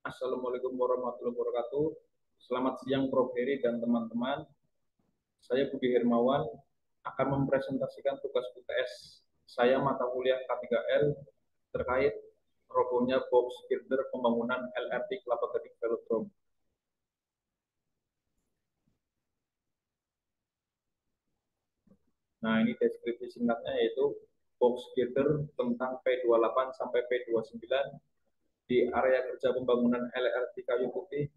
Assalamualaikum warahmatullahi wabarakatuh. Selamat siang Prof. Heri dan teman-teman. Saya Budi Hermawan akan mempresentasikan tugas UTS saya mata kuliah K3L terkait robohnya box girder pembangunan LRT Kelapa Gading Velodrome. Nah, ini deskripsi singkatnya yaitu box girder tentang P28 sampai P29 di area kerja pembangunan LRT Kayu Putih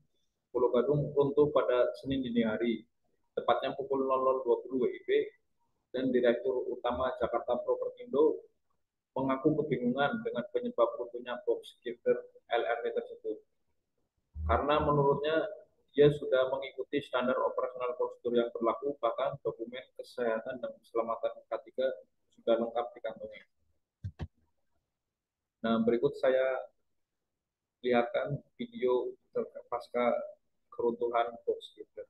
Pulau Gadung runtuh pada Senin dini hari, tepatnya pukul 00.20 WIB, dan Direktur Utama Jakarta Propertindo mengaku kebingungan dengan penyebab runtuhnya box girder LRT tersebut. Karena menurutnya dia sudah mengikuti standar operasional prosedur yang berlaku, bahkan dokumen kesehatan dan keselamatan K3 sudah lengkap dikantongi. Nah, berikut saya lihatkan video pasca keruntuhan box girder.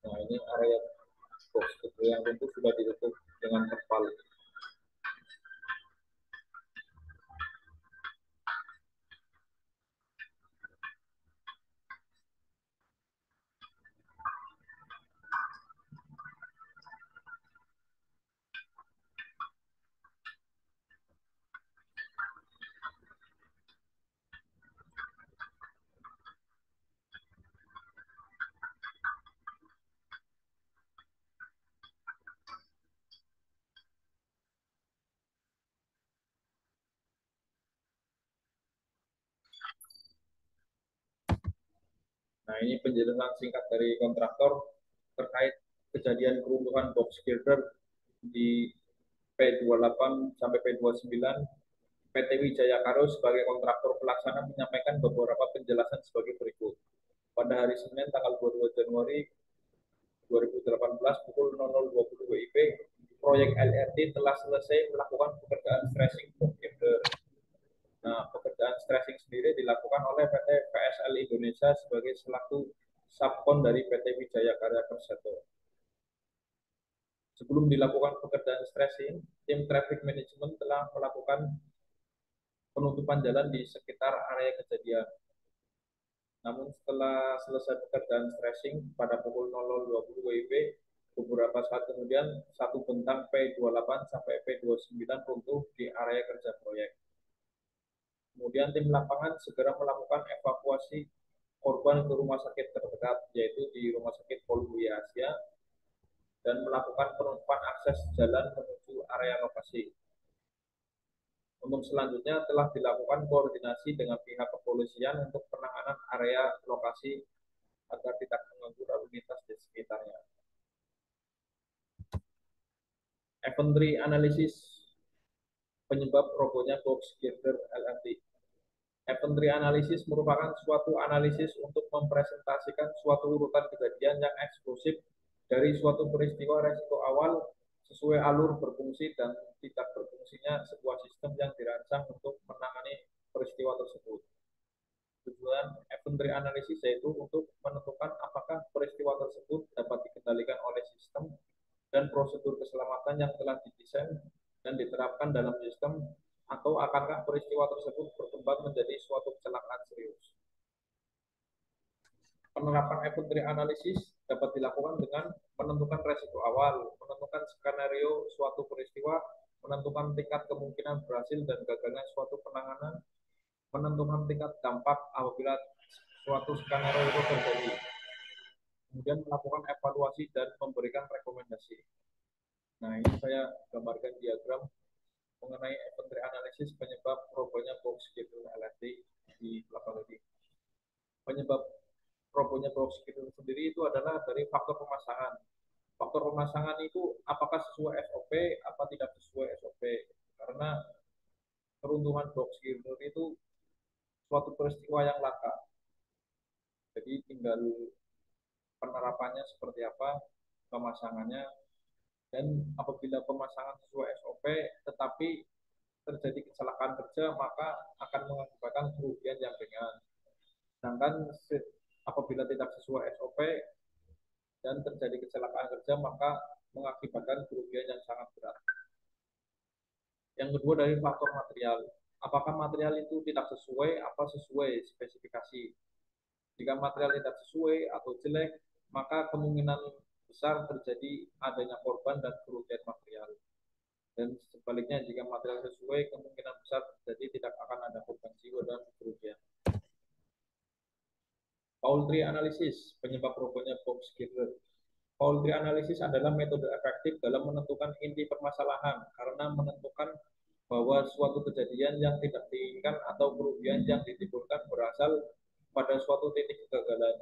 Nah, ini area box girder yang runtuh sudah ditutup dengan terpal. Nah, ini penjelasan singkat dari kontraktor terkait kejadian keruntuhan box girder di P28 sampai P29. PT Wijaya Karo sebagai kontraktor pelaksana menyampaikan beberapa penjelasan sebagai berikut. Pada hari Senin tanggal 22 Januari 2018 pukul 00.20 WIB, proyek LRT telah selesai melakukan pekerjaan stressing box girder. Nah, pekerjaan stressing sendiri dilakukan oleh PT PSL Indonesia sebagai selaku subkon dari PT Wijaya Karya Persero. Sebelum dilakukan pekerjaan stressing, tim traffic management telah melakukan penutupan jalan di sekitar area kejadian. Namun setelah selesai pekerjaan stressing pada pukul 00.20 WIB, beberapa saat kemudian satu bentang P28 sampai P29 runtuh di area kerja proyek. Kemudian tim lapangan segera melakukan evakuasi korban ke rumah sakit terdekat, yaitu di Rumah Sakit Poluwi Asia, dan melakukan penutupan akses jalan menuju area lokasi. Untuk selanjutnya telah dilakukan koordinasi dengan pihak kepolisian untuk penanganan area lokasi agar tidak mengganggu lalu lintas di sekitarnya. Inventory analisis penyebab robohnya box girder LRT. Inventory analisis merupakan suatu analisis untuk mempresentasikan suatu urutan kejadian yang eksklusif dari suatu peristiwa resiko awal sesuai alur berfungsi dan tidak berfungsinya sebuah sistem yang dirancang untuk menangani peristiwa tersebut. Tujuan inventory analisis yaitu untuk menentukan apakah peristiwa tersebut dapat dikendalikan oleh sistem dan prosedur keselamatan yang telah didesain dan diterapkan dalam sistem, atau akankah peristiwa tersebut berkembang menjadi suatu kecelakaan serius. Penerapan inventory analisis dapat dilakukan dengan menentukan resiko awal, menentukan skenario suatu peristiwa, menentukan tingkat kemungkinan berhasil dan gagalnya suatu penanganan, menentukan tingkat dampak apabila suatu skenario itu terjadi, kemudian melakukan evaluasi dan memberikan rekomendasi. Nah, ini saya gambarkan diagram mengenai inventory analisis penyebab robohnya box girder LRT di Kelapa Gading. Penyebab robohnya box girder sendiri itu adalah dari faktor pemasangan. Faktor pemasangan itu apakah sesuai SOP, apa tidak sesuai SOP. Karena keruntuhan box girder itu suatu peristiwa yang langka. Jadi tinggal penerapannya seperti apa, pemasangannya, dan apabila pemasangan sesuai SOP tetapi terjadi kecelakaan kerja, maka akan mengakibatkan kerugian yang ringan. Sedangkan apabila tidak sesuai SOP dan terjadi kecelakaan kerja, maka mengakibatkan kerugian yang sangat berat. Yang kedua dari faktor material. Apakah material itu tidak sesuai apa sesuai spesifikasi? Jika material tidak sesuai atau jelek, maka kemungkinan besar terjadi adanya korban dan kerugian material. Dan sebaliknya, jika material sesuai, kemungkinan besar terjadi tidak akan ada korban jiwa dan kerugian. Poultry analysis, penyebab robohnya box girder. Poultry analysis adalah metode efektif dalam menentukan inti permasalahan karena menentukan bahwa suatu kejadian yang tidak diinginkan atau kerugian yang ditimbulkan berasal pada suatu titik kegagalan.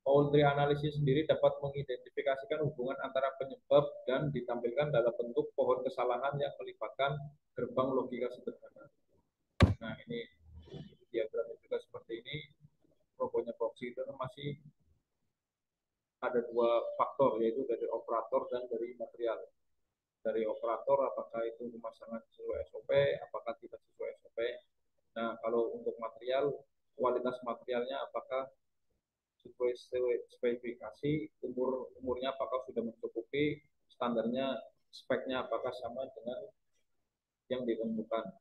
Poultry analysis sendiri dapat mengidentifikasikan hubungan antara penyebab dan ditampilkan dalam bentuk pohon kesalahan yang melibatkan gerbang logika sederhana. Nah, ini diagramnya juga seperti ini. Robohnya box itu masih ada dua faktor, yaitu dari operator dan dari material. Dari operator, apakah itu pemasangan sesuai SOP, apakah tidak sesuai SOP. Nah, kalau untuk material, kualitas materialnya apakah sesuai spesifikasi, umurnya apakah sudah mencukupi, standarnya, speknya apakah sama dengan yang ditentukan.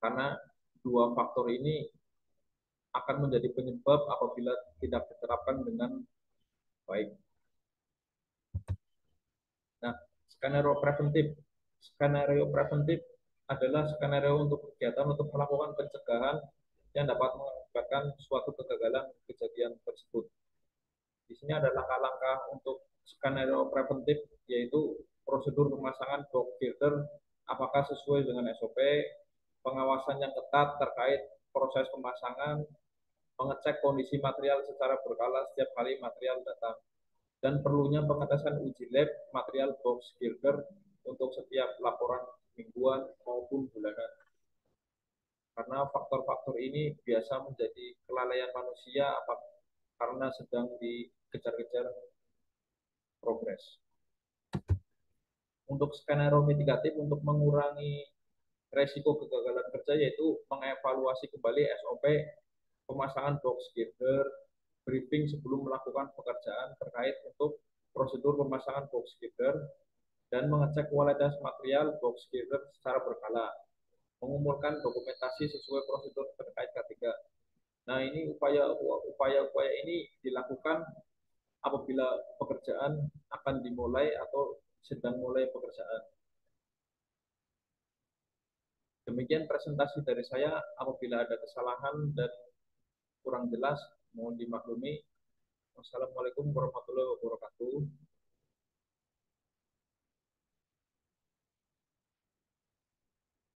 Karena dua faktor ini akan menjadi penyebab apabila tidak diterapkan dengan baik. Nah, skenario preventif. Skenario preventif adalah skenario untuk kegiatan untuk melakukan pencegahan yang dapat mengakibatkan suatu kegagalan kejadian tersebut. Di sini ada langkah-langkah untuk skenario preventif, yaitu prosedur pemasangan box filter apakah sesuai dengan SOP, pengawasan yang ketat terkait proses pemasangan, mengecek kondisi material secara berkala setiap kali material datang, dan perlunya pengetesan uji lab material box filter untuk setiap laporan mingguan maupun bulanan. Karena faktor-faktor ini biasa menjadi kelalaian manusia karena sedang dikejar-kejar progres. Untuk skenario mitigatif untuk mengurangi resiko kegagalan kerja yaitu mengevaluasi kembali SOP pemasangan box girder, briefing sebelum melakukan pekerjaan terkait untuk prosedur pemasangan box girder, dan mengecek kualitas material box girder secara berkala, mengumpulkan dokumentasi sesuai prosedur terkait K3. Nah, ini upaya-upaya ini dilakukan apabila pekerjaan akan dimulai atau sedang mulai pekerjaan. Demikian presentasi dari saya. Apabila ada kesalahan dan kurang jelas, mohon dimaklumi. Wassalamualaikum warahmatullahi wabarakatuh.